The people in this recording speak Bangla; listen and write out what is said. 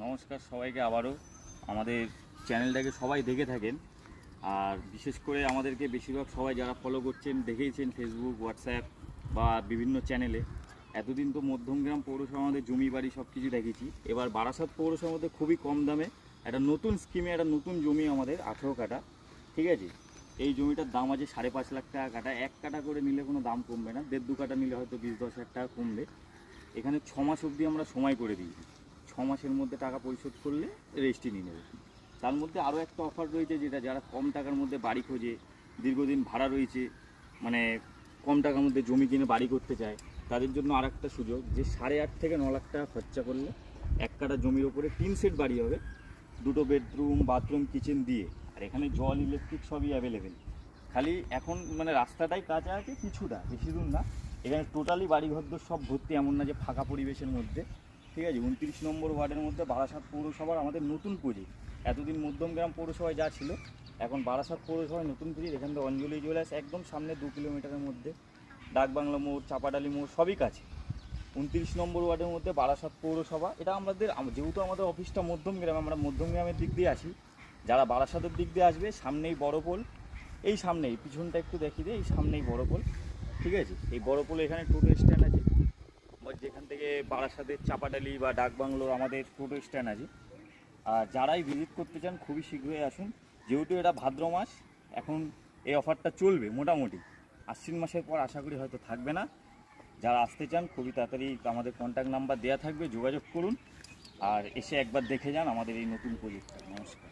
নমস্কার সবাইকে আবারও। আমাদের চ্যানেলটাকে সবাই দেখে থাকেন, আর বিশেষ করে আমাদেরকে বেশিরভাগ সবাই যারা ফলো করছেন দেখেইছেন ফেসবুক, হোয়াটসঅ্যাপ বা বিভিন্ন চ্যানেলে। এতদিন তো মধ্যমগ্রাম পৌরসভা আমাদের জমি বাড়ি সব কিছু দেখেছি। এবার বারাসাত পৌরসভার মধ্যে খুবই কম দামে একটা নতুন স্কিমে একটা নতুন জমি আমাদের 18 কাঠা, ঠিক আছে। এই জমিটার দাম আছে 5.5 লাখ টাকা কাঠা। 1 কাঠা করে নিলে কোনো দাম কমবে না, 1.5-2 কাঠা নিলে হয়তো 20-10 হাজার টাকা কমবে। এখানে 6 মাস অবধি আমরা সময় করে দিই, 6 মাসের মধ্যে টাকা পরিশোধ করলে রেজিস্ট্রি নিয়ে নেবে। তার মধ্যে আরও একটা অফার রয়েছে, যেটা যারা কম টাকার মধ্যে বাড়ি খোঁজে, দীর্ঘদিন ভাড়া রয়েছে, মানে কম টাকার মধ্যে জমি কিনে বাড়ি করতে চায়, তাদের জন্য আর একটা সুযোগ যে 8.5 থেকে 9 লাখ টাকা খরচা করলে 1 কাঠা জমির ওপরে 3 সেট বাড়ি হবে, 2টো বেডরুম, বাথরুম, কিচেন দিয়ে। আর এখানে জল, ইলেকট্রিক সবই অ্যাভেলেবেল। খালি এখন মানে রাস্তাটাই কাঁচা আছে, কিছুটা, বেশি দূর না। এখানে টোটালি বাড়িঘরদোর সব ভর্তি, এমন না যে ফাঁকা পরিবেশের মধ্যে, ঠিক আছে। 29 নম্বর ওয়ার্ডের মধ্যে বারাসাত পৌরসভার আমাদের নতুন প্রজেক্ট। এতদিন মধ্যমগ্রাম পৌরসভায় যা ছিল, এখন বারাসাত পৌরসভায় নতুন প্রজেক্ট। এখান থেকে অঞ্জলি জুয়েলার্স একদম সামনে 2 কিলোমিটারের মধ্যে, ডাকবাংলা মোড়, চাপাডালি মোড় সবই কাছে। 29 নম্বর ওয়ার্ডের মধ্যে বারাসাত পৌরসভা। এটা আমাদের, যেহেতু আমাদের অফিসটা মধ্যমগ্রামে, আমরা মধ্যমগ্রামের দিক দিয়ে আসি। যারা বারাসাতের দিক দিয়ে আসবে, সামনেই বড় পোল, এই সামনেই, পিছনটা একটু দেখিয়ে দিই, এই সামনেই বড় পোল, ঠিক আছে। এই বড় পোলে এখানে টোটো স্ট্যান্ড আছে, যেখান থেকে বারাসাতের চাপাডালি বা ডাকবাংলোর আমাদের টোটো স্ট্যান্ড আছে। আর যারাই ভিজিট করতে চান খুবই শীঘ্রই আসুন, যেহেতু এটা ভাদ্র মাস, এখন এই অফারটা চলবে মোটামুটি। আশ্বিন মাসের পর আশা করি হয়তো থাকবে না। যারা আসতে চান খুবই তাড়াতাড়ি আমাদের কন্ট্যাক্ট নাম্বার দেওয়া থাকবে, যোগাযোগ করুন আর এসে একবার দেখে যান আমাদের এই নতুন প্রজেক্টটা। নমস্কার।